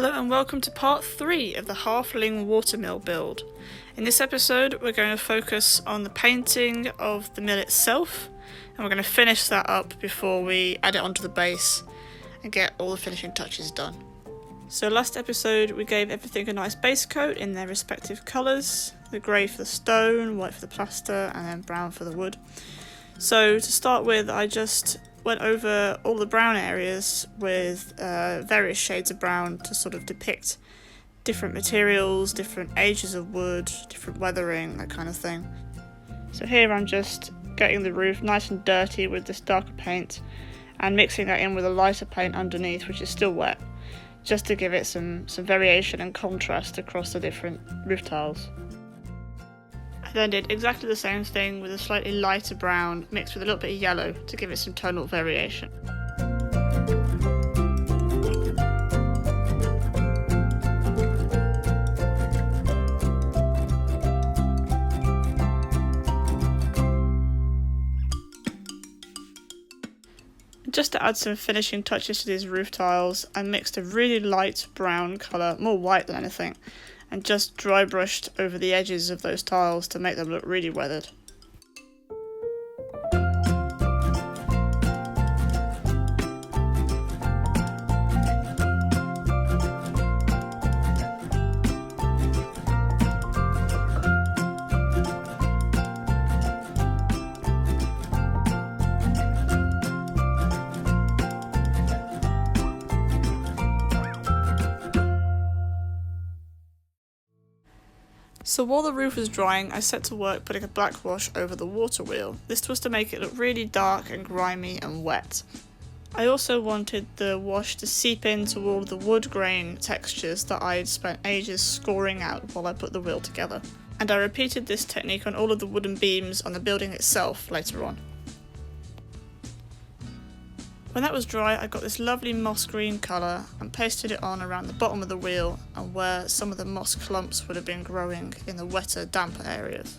Hello and welcome to part 3 of the Halfling watermill build. In this episode we're going to focus on the painting of the mill itself, and we're going to finish that up before we add it onto the base and get all the finishing touches done. So last episode we gave everything a nice base coat in their respective colours, the grey for the stone, white for the plaster and then brown for the wood. So to start with, I just went over all the brown areas with various shades of brown to sort of depict different materials, different ages of wood, different weathering, that kind of thing. So here I'm just getting the roof nice and dirty with this darker paint and mixing that in with a lighter paint underneath, which is still wet, just to give it some variation and contrast across the different roof tiles. I then did exactly the same thing with a slightly lighter brown mixed with a little bit of yellow to give it some tonal variation. Just to add some finishing touches to these roof tiles, I mixed a really light brown colour, more white than anything, and just dry brushed over the edges of those tiles to make them look really weathered. So while the roof was drying, I set to work putting a black wash over the water wheel. This was to make it look really dark and grimy and wet. I also wanted the wash to seep into all of the wood grain textures that I had spent ages scoring out while I put the wheel together. And I repeated this technique on all of the wooden beams on the building itself later on. When that was dry, I got this lovely moss green colour and pasted it on around the bottom of the wheel and where some of the moss clumps would have been growing in the wetter, damper areas.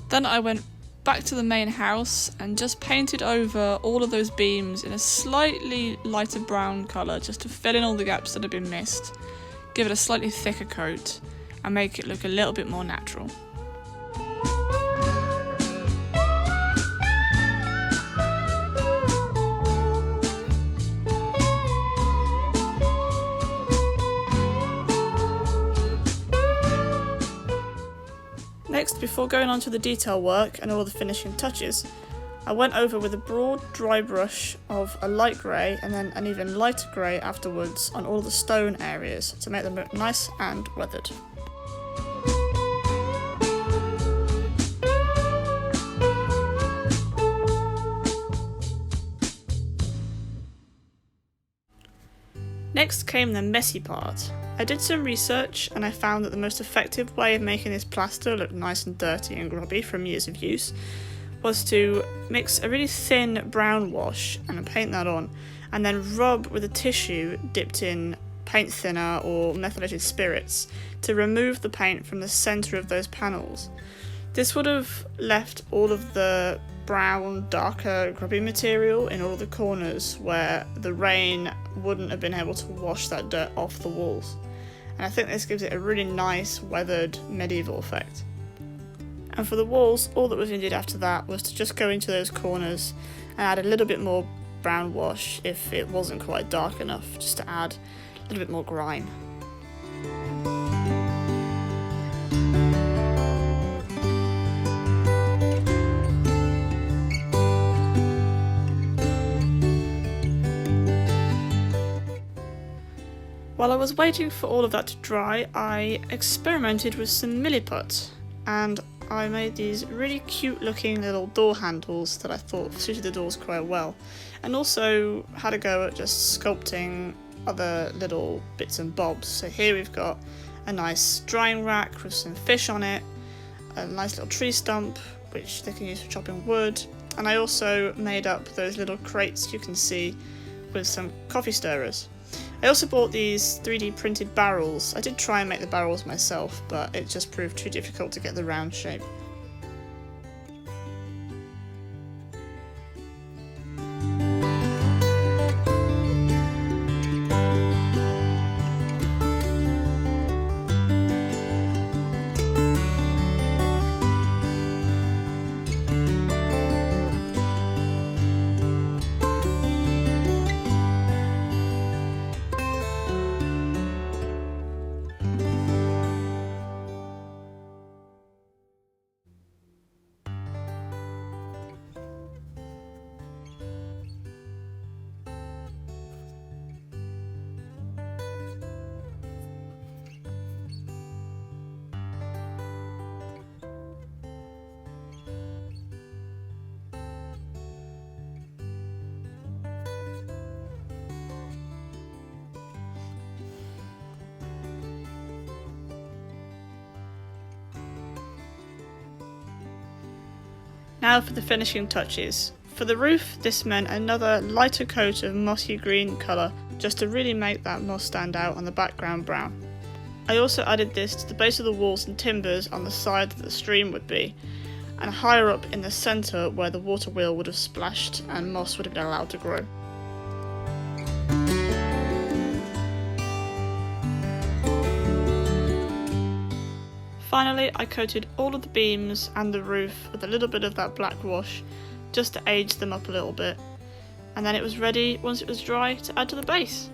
Then I went back to the main house and just painted over all of those beams in a slightly lighter brown colour just to fill in all the gaps that had been missed, give it a slightly thicker coat and make it look a little bit more natural. Next, before going on to the detail work and all the finishing touches, I went over with a broad dry brush of a light grey and then an even lighter grey afterwards on all the stone areas to make them look nice and weathered. Next came the messy part. I did some research and I found that the most effective way of making this plaster look nice and dirty and grubby from years of use was to mix a really thin brown wash and paint that on, and then rub with a tissue dipped in paint thinner or methylated spirits to remove the paint from the centre of those panels. This would have left all of the brown, darker, grubby material in all the corners where the rain wouldn't have been able to wash that dirt off the walls. And I think this gives it a really nice, weathered, medieval effect. And for the walls, all that was needed after that was to just go into those corners and add a little bit more brown wash if it wasn't quite dark enough, just to add a little bit more grime. While I was waiting for all of that to dry, I experimented with some milliput, and I made these really cute looking little door handles that I thought suited the doors quite well, and also had a go at just sculpting other little bits and bobs. So here we've got a nice drying rack with some fish on it, a nice little tree stump which they can use for chopping wood, and I also made up those little crates you can see with some coffee stirrers. I also bought these 3D printed barrels. I did try and make the barrels myself, but it just proved too difficult to get the round shape. Now for the finishing touches. For the roof, this meant another lighter coat of mossy green colour, just to really make that moss stand out on the background brown. I also added this to the base of the walls and timbers on the side that the stream would be, and higher up in the centre where the water wheel would have splashed and moss would have been allowed to grow. Finally, I coated all of the beams and the roof with a little bit of that black wash, just to age them up a little bit, and then it was ready, once it was dry, to add to the base.